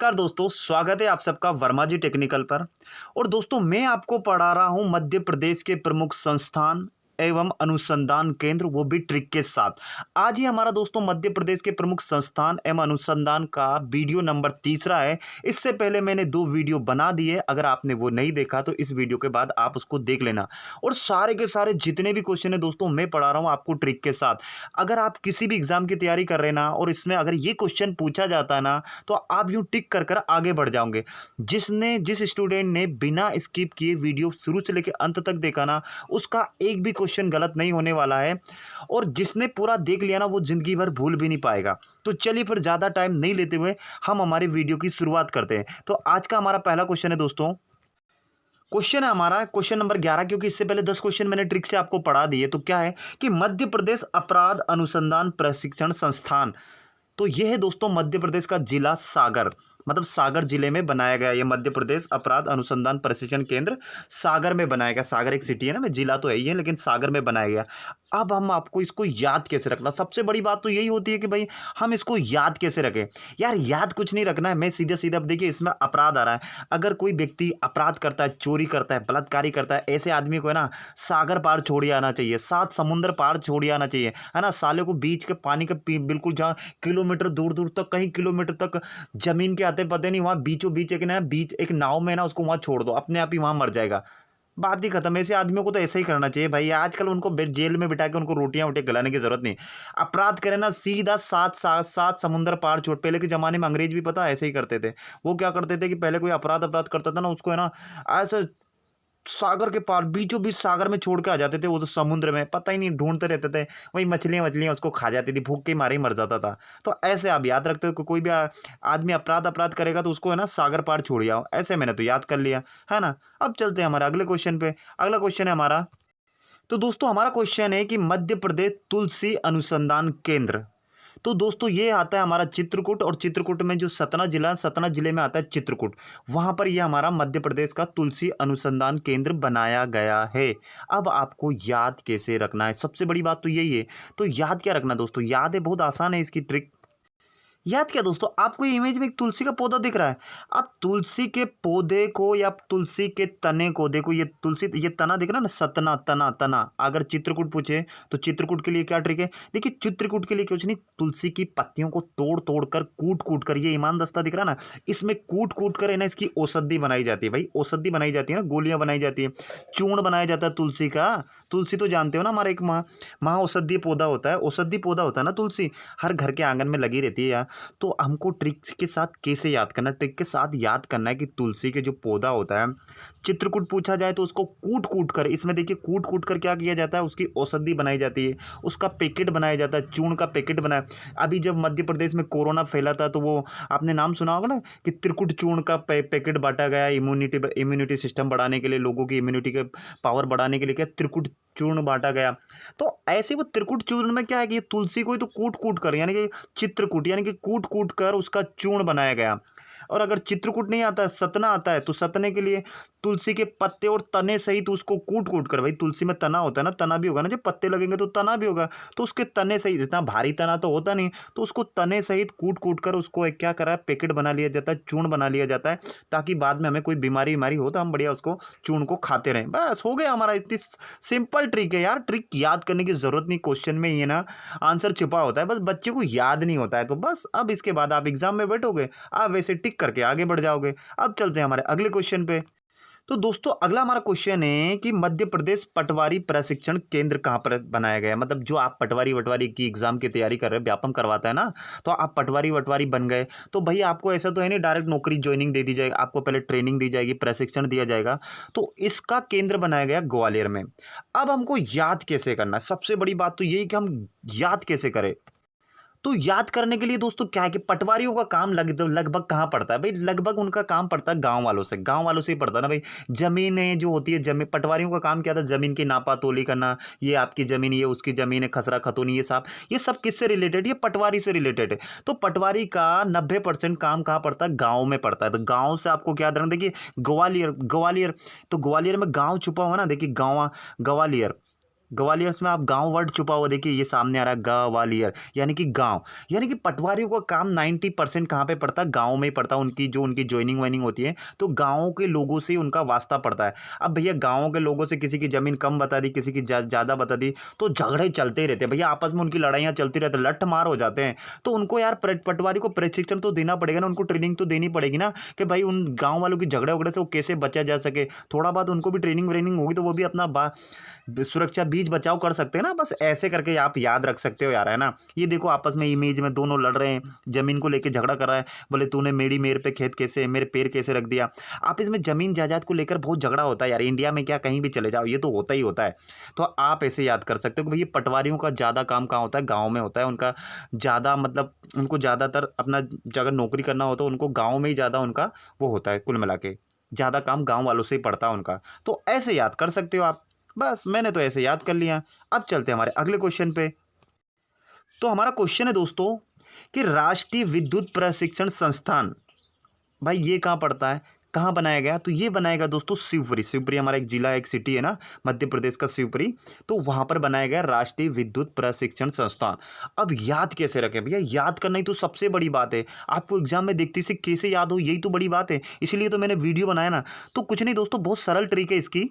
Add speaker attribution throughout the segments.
Speaker 1: नमस्कार दोस्तों, स्वागत है आप सबका वर्मा जी टेक्निकल पर। और दोस्तों मैं आपको पढ़ा रहा हूं मध्य प्रदेश के प्रमुख संस्थान एवं अनुसंधान केंद्र, वो भी ट्रिक के साथ। आज ही हमारा दोस्तों मध्य प्रदेश के प्रमुख संस्थान एवं अनुसंधान का वीडियो नंबर तीसरा है। इससे पहले मैंने 2 वीडियो बना दिए, अगर आपने वो नहीं देखा तो इस वीडियो के बाद आप उसको देख लेना। और सारे के सारे जितने भी क्वेश्चन है दोस्तों मैं पढ़ा रहा हूँ आपको ट्रिक के साथ। अगर आप किसी भी एग्जाम की तैयारी कर रहे हैं ना और इसमें अगर ये क्वेश्चन पूछा जाता है ना, तो आप यूं टिक कर कर आगे बढ़ जाओगे। जिस स्टूडेंट ने बिना स्किप किए वीडियो शुरू से लेकर अंत तक देखा ना, उसका एक भी क्वेश्चन गलत नहीं होने वाला है। और जिसने पूरा देख लिया ना, वो जिंदगी भर भूल भी नहीं पाएगा। तो चलिए फिर ज्यादा टाइम नहीं लेते हुए हम हमारे वीडियो की शुरुआत करते हैं। तो आज का हमारा पहला क्वेश्चन है दोस्तों, क्वेश्चन है हमारा क्वेश्चन नंबर 11। क्योंकि इससे पहले 10 क्वेश्चन मैंने ट्रिक से आपको पढ़ा दिए। तो क्या है कि मध्य प्रदेश अपराध अनुसंधान प्रशिक्षण संस्थान, तो यह है दोस्तों मध्य प्रदेश का जिला सागर, मतलब सागर जिले में बनाया गया। ये मध्य प्रदेश अपराध अनुसंधान प्रशिक्षण केंद्र सागर में बनाया गया। सागर एक सिटी है ना, मैं जिला तो है ही है लेकिन सागर में बनाया गया। अब हम आपको इसको याद कैसे रखना, सबसे बड़ी बात तो यही होती है कि भाई हम इसको याद कैसे रखें। यार याद कुछ नहीं रखना है, मैं सीधे सीधे, अब देखिए इसमें अपराध आ रहा है। अगर कोई व्यक्ति अपराध करता है, चोरी करता है, बलात्कारी करता है, ऐसे आदमी को है ना सागर पार छोड़ आना चाहिए, 7 समुद्र पार छोड़ आना चाहिए, है ना। साले को बीच के पानी के बिल्कुल जहाँ किलोमीटर दूर दूर तक, कहीं किलोमीटर तक जमीन के आते पते नहीं, वहां बीचों बीच एक नाव में ना उसको वहां छोड़ दो, अपने आप ही वहां मर जाएगा। बात ही खत्म। ऐसे आदमियों को तो ऐसा ही करना चाहिए भाई। आजकल उनको जेल में बिठा के उनको रोटियां वोटियां खिलाने की जरूरत नहीं। अपराध करे ना सीधा सात समुंदर पार छोड़। पहले के जमाने में अंग्रेज भी पता ऐसे ही करते थे। वो क्या करते थे कि पहले कोई अपराध अपराध करता था ना, उसको है ना ऐसे सागर के पार बीचों बीच सागर में छोड़ के आ जाते थे। वो तो समुद्र में पता ही नहीं ढूंढते रहते थे, वही मछलियां मछलियां उसको खा जाती थी, भूख के मारे ही मर जाता था। तो ऐसे आप याद रखते हो कि कोई भी आदमी अपराध अपराध करेगा तो उसको है ना सागर पार छोड़ आओ। ऐसे मैंने तो याद कर लिया, है ना। अब चलते हैं हमारे अगले क्वेश्चन पे। अगला क्वेश्चन है हमारा, तो दोस्तों हमारा क्वेश्चन है कि मध्य प्रदेश तुलसी अनुसंधान केंद्र, तो दोस्तों ये आता है हमारा चित्रकूट। और चित्रकूट में जो सतना जिला है, सतना जिले में आता है चित्रकूट, वहां पर ये हमारा मध्य प्रदेश का तुलसी अनुसंधान केंद्र बनाया गया है। अब आपको याद कैसे रखना है, सबसे बड़ी बात तो यही है। तो याद क्या रखना दोस्तों, याद है बहुत आसान है इसकी ट्रिक। याद क्या दोस्तों, आपको ये इमेज में एक तुलसी का पौधा दिख रहा है। आप तुलसी के पौधे को या तुलसी के तने को देखो, ये तुलसी, ये तना दिख रहा है ना, सतना तना तना। अगर चित्रकूट पूछे तो चित्रकूट के लिए क्या ट्रिक है, देखिए चित्रकूट के लिए कुछ नहीं, तुलसी की पत्तियों को तोड़ तोड़ कर, कूट कूट कर, ये ईमान दस्ता दिख रहा है ना, इसमें कूट कूट कर है ना इसकी औषधि बनाई जाती है। भाई औषधि बनाई जाती है ना, गोलियां बनाई जाती है, चूर्ण बनाया जाता है तुलसी का। तुलसी तो जानते हो ना, हमारा एक महा औषधीय पौधा होता है, औषधि पौधा होता है ना तुलसी, हर घर के आंगन में लगी रहती है यार। तो हमको ट्रिक के साथ कैसे याद करना, ट्रिक के साथ याद करना है कि तुलसी के जो पौधा होता है, चित्रकूट पूछा जाए तो उसको कूट कूट कर, इसमें देखिए कूट कूट कर क्या किया जाता है, उसकी औषधि बनाई जाती है, उसका पैकेट बनाया जाता है, चूर्ण का पैकेट बनाया। अभी जब मध्य प्रदेश में कोरोना फैला था तो वो आपने नाम सुना होगा ना कि त्रिकुट चूर्ण का पैकेट बांटा गया, इम्यूनिटी सिस्टम बढ़ाने के लिए, लोगों की इम्यूनिटी के पावर बढ़ाने के लिए क्या त्रिकुट चूर्ण बांटा गया। तो ऐसे वो त्रिकुट चूर्ण में क्या है कि ये तुलसी को ही तो कूट कूट कर, यानी कि चित्रकूट यानी कि कूट कूट कर उसका चूर्ण बनाया गया। और अगर चित्रकूट नहीं आता है, सतना आता है, तो सतने के लिए तुलसी के पत्ते और तने सहित उसको कूट कूट कर, भाई तुलसी में तना होता है ना, तना भी होगा ना, जब पत्ते लगेंगे तो तना भी होगा, तो उसके तने सहित, इतना भारी तना तो होता नहीं, तो उसको तने सहित कूट कूट कर उसको एक क्या करा है, पैकेट बना लिया जाता है, चूर्ण बना लिया जाता है, ताकि बाद में हमें कोई बीमारी हो तो हम बढ़िया उसको चूर्ण को खाते रहें। बस हो गया हमारा। इतनी सिंपल ट्रिक है यार, ट्रिक याद करने की जरूरत नहीं, क्वेश्चन में ये ना आंसर छिपा होता है, बस बच्चे को याद नहीं होता है। तो बस अब इसके बाद आप एग्जाम में बैठोगे, आप वैसे टिक करके आगे बढ़ जाओगे। अब चलते हैं हमारे अगले क्वेश्चन पे। तो दोस्तों अगला हमारा क्वेश्चन है कि मध्य प्रदेश पटवारी प्रशिक्षण केंद्र कहाँ पर बनाया गया है। मतलब जो आप पटवारी वटवारी की एग्जाम की तैयारी कर रहे हैं, व्यापम करवाता है ना, तो आप पटवारी वटवारी बन गए तो भाई आपको ऐसा तो है नहीं डायरेक्ट नौकरी ज्वाइनिंग दे दी जाएगी, आपको पहले ट्रेनिंग दी जाएगी, प्रशिक्षण दिया जाएगा। तो इसका केंद्र बनाया गया ग्वालियर में। अब हमको याद कैसे करना है, सबसे बड़ी बात तो यही कि हम याद कैसे करें। तो याद करने के लिए दोस्तों क्या है कि पटवारियों का काम लगभग कहाँ पड़ता है भाई, लगभग उनका काम पड़ता है गांव वालों से ही पड़ता है ना भाई। जमीनें जो होती है, जमीन, पटवारियों का काम क्या था, जमीन की नापा तोली करना, ये आपकी जमीन, ये उसकी जमीन है, खसरा खतौनी, ये सब किससे रिलेटेड, ये पटवारी से रिलेटेड है। तो पटवारी का 90% काम कहाँ पड़ता है, गाँव में पड़ता है। तो गाँव से आपको क्या ध्यान, देखिए ग्वालियर ग्वालियर, तो ग्वालियर में गाँव छुपा हुआ ना, देखिए गाँव ग्वालियर, ग्वालियर में आप गांव वर्ड छुपा हुआ देखिए, ये सामने आ रहा है ग्वालियर, यानी कि गांव। यानी कि पटवारियों का काम 90% कहाँ पे पड़ता है, गांव में ही पड़ता है। उनकी ज्वाइनिंग वाइनिंग होती है तो गाँव के लोगों से उनका वास्ता पड़ता है। अब भैया गाँव के लोगों से किसी की ज़मीन कम बता दी, किसी की ज़्यादा बता दी, तो झगड़े चलते ही रहते हैं भैया, आपस में उनकी लड़ाइयाँ चलती रहती है, लठ मार हो जाते हैं। तो उनको यार पटवारी को प्रशिक्षण तो देना पड़ेगा ना, उनको ट्रेनिंग तो देनी पड़ेगी ना, कि भाई उन गाँव वालों की झगड़े वगड़े से वो कैसे बचा जा सके। थोड़ा बहुत उनको भी ट्रेनिंग व्रेनिंग होगी तो वो भी अपना सुरक्षा बीच बचाव कर सकते हैं ना। बस ऐसे करके आप याद रख सकते हो यार, है ना। ये देखो आपस में इमेज में दोनों लड़ रहे हैं, जमीन को लेकर झगड़ा कर रहा है, बोले तूने मेरे पे खेत कैसे, मेरे पैर कैसे रख दिया। आप इसमें जमीन जायदाद को लेकर बहुत झगड़ा होता है यार, इंडिया में क्या कहीं भी चले जाओ ये तो होता ही होता है। तो आप ऐसे याद कर सकते हो कि भाई पटवारियों का ज़्यादा काम कहाँ होता है, गाँव में होता है। उनका ज़्यादा मतलब उनको ज़्यादातर अपना अगर नौकरी करना हो तो उनको गाँव में ही ज़्यादा उनका वो होता है, कुल मिला के ज़्यादा काम गाँव वालों से ही पड़ता है उनका। तो ऐसे याद कर सकते हो आप। बस मैंने तो ऐसे याद कर लिया। अब चलते हैं हमारे अगले क्वेश्चन पे। तो हमारा क्वेश्चन है दोस्तों कि राष्ट्रीय विद्युत प्रशिक्षण संस्थान, भाई ये कहाँ पड़ता है, कहाँ बनाया गया। तो ये बनाएगा दोस्तों शिवपुरी। शिवपुरी हमारा एक जिला, एक सिटी है ना, मध्य प्रदेश का शिवपुरी। तो वहाँ पर बनाया गया राष्ट्रीय विद्युत प्रशिक्षण संस्थान। अब याद कैसे रखें भैया, याद करना ही तो सबसे बड़ी बात है। आपको एग्जाम में देखते से कैसे याद हो, यही तो बड़ी बात है। इसलिए तो मैंने वीडियो बनाया ना। तो कुछ नहीं दोस्तों, बहुत सरल ट्रिक है इसकी।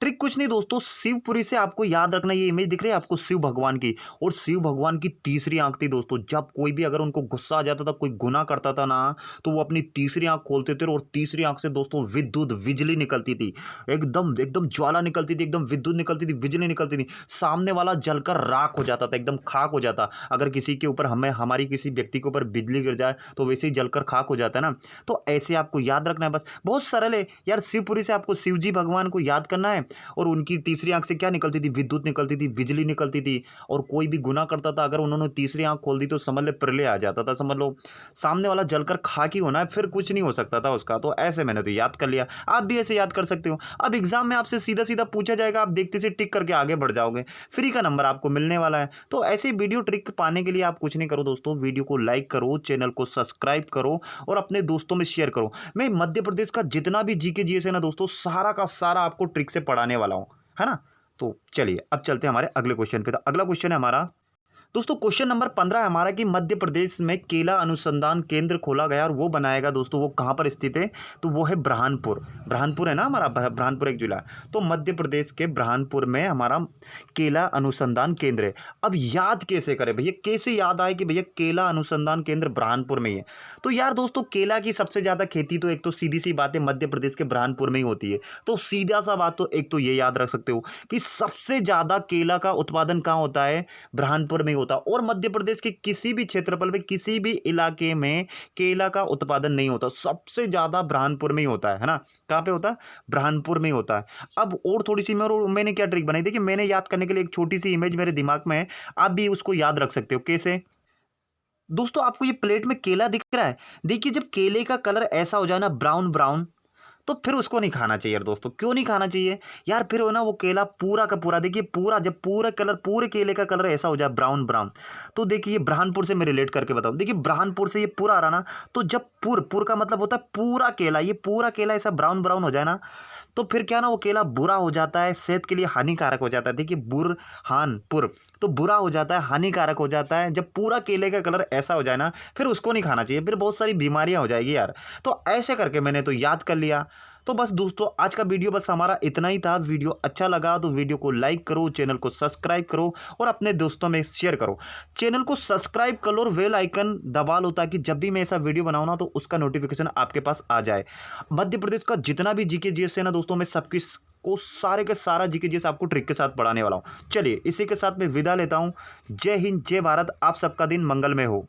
Speaker 1: ट्रिक कुछ नहीं दोस्तों, शिवपुरी से आपको याद रखना, ये इमेज दिख रही है आपको शिव भगवान की, और शिव भगवान की तीसरी आंख थी दोस्तों। जब कोई भी अगर उनको गुस्सा आ जाता था, कोई गुनाह करता था ना, तो वो अपनी तीसरी आंख खोलते थे, और तीसरी आंख से दोस्तों विद्युत बिजली निकलती थी। एकदम एकदम ज्वाला निकलती थी, एकदम विद्युत निकलती थी, बिजली निकलती थी। सामने वाला जलकर राख हो जाता था, एकदम खाक हो जाता। अगर किसी के ऊपर हमारी किसी व्यक्ति के ऊपर बिजली गिर जाए तो वैसे ही जलकर खाक हो जाता है ना। तो ऐसे आपको याद रखना है, बस बहुत सरल है यार। शिवपुरी से आपको शिव जी भगवान को याद करना है, और उनकी तीसरी आंख से क्या निकलती थी, विद्युत निकलती थी, बिजली निकलती थी। और कोई भी गुनाह करता था, अगर उन्होंने तीसरी आंख खोल दी तो समझ ले प्रलय आ जाता था। समझ लो सामने वाला जलकर खाकी होना है, फिर कुछ नहीं हो सकता था उसका। तो ऐसे मैंने तो याद कर लिया, आप भी ऐसे याद कर सकते हो। अब एग्जाम में आपसे सीधा सीधा पूछा जाएगा, आप देखते से टिक करके आगे बढ़ जाओगे, फ्री का नंबर आपको मिलने वाला है। तो ऐसे वीडियो ट्रिक पाने के लिए आप कुछ नहीं करो दोस्तों, वीडियो को लाइक करो, चैनल को सब्सक्राइब करो, और अपने दोस्तों में शेयर करो। मैं मध्य प्रदेश का जितना भी जीके जीएस है ना दोस्तों, सारा का सारा आपको ट्रिक से पढ़ाने वाला हूं, है ना। तो चलिए अब चलते हैं हमारे अगले क्वेश्चन पे। तो अगला क्वेश्चन है हमारा दोस्तों, क्वेश्चन नंबर 15 है हमारा कि मध्य प्रदेश में केला अनुसंधान केंद्र खोला गया, और वो बनाएगा दोस्तों, वो कहाँ पर स्थित है, तो वो है ब्रहानपुर। ब्रहानपुर है ना हमारा, ब्रहानपुर एक जिला। तो मध्य प्रदेश के ब्रहानपुर में हमारा केला अनुसंधान केंद्र है। अब याद कैसे करें भैया, कैसे याद आए कि भैया केला अनुसंधान केंद्र ब्रहानपुर में ही है। तो यार दोस्तों, केला की सबसे ज़्यादा खेती तो एक तो सीधी सी बात है मध्य प्रदेश के ब्रहानपुर में ही होती है। तो सीधा सा बात तो एक तो ये याद रख सकते हो कि सबसे ज़्यादा केला का उत्पादन कहाँ होता है, ब्रहानपुर में ही होता। और मध्य प्रदेश के किसी भी क्षेत्रफल में, किसी भी इलाके में केला का उत्पादन नहीं होता, सबसे ज्यादा ब्रहानपुर में ही होता है ना। कहाँ पे होता है, ब्रहानपुर में ही होता है। अब और थोड़ी सी मैंने क्या ट्रिक बनाई, देखिए मैंने याद करने के लिए एक छोटी सी इमेज मेरे दिमाग में है, आप भी उसको याद रख सकते हो। कैसे दोस्तों, आपको ये प्लेट में केला दिख रहा है, देखिए जब केले का कलर ऐसा हो जाए ना, ब्राउन ब्राउन, तो फिर उसको नहीं खाना चाहिए यार दोस्तों। क्यों नहीं खाना चाहिए यार, फिर हो ना वो केला पूरा का पूरा, देखिए पूरा, जब पूरा कलर, पूरे केले का कलर ऐसा हो जाए ब्राउन ब्राउन, तो देखिए ये ब्रहानपुर से मैं रिलेट करके बताऊं, देखिए ब्रहानपुर से ये पूरा आ रहा ना, तो जब पूर का मतलब होता है पूरा केला, ये पूरा केला ऐसा ब्राउन ब्राउन हो जाए ना, तो फिर क्या ना वो केला बुरा हो जाता है, सेहत के लिए हानिकारक हो जाता है। देखिए बुरहानपुर, तो बुरा हो जाता है, हानिकारक हो जाता है। जब पूरा केले का कलर ऐसा हो जाए ना, फिर उसको नहीं खाना चाहिए, फिर बहुत सारी बीमारियां हो जाएगी यार। तो ऐसे करके मैंने तो याद कर लिया। तो बस दोस्तों, आज का वीडियो बस हमारा इतना ही था। वीडियो अच्छा लगा तो वीडियो को लाइक करो, चैनल को सब्सक्राइब करो, और अपने दोस्तों में शेयर करो। चैनल को सब्सक्राइब कर लो और बेल आइकन दबा लो, ताकि जब भी मैं ऐसा वीडियो बनाऊँ ना, तो उसका नोटिफिकेशन आपके पास आ जाए। मध्य प्रदेश का जितना भी जीके जीएस है ना दोस्तों, मैं सबकी को सारे के सारा जीके जीएस आपको ट्रिक के साथ पढ़ाने वाला हूँ। चलिए इसी के साथ मैं विदा लेता हूँ। जय हिंद, जय भारत, आप सबका दिन मंगलमय हो।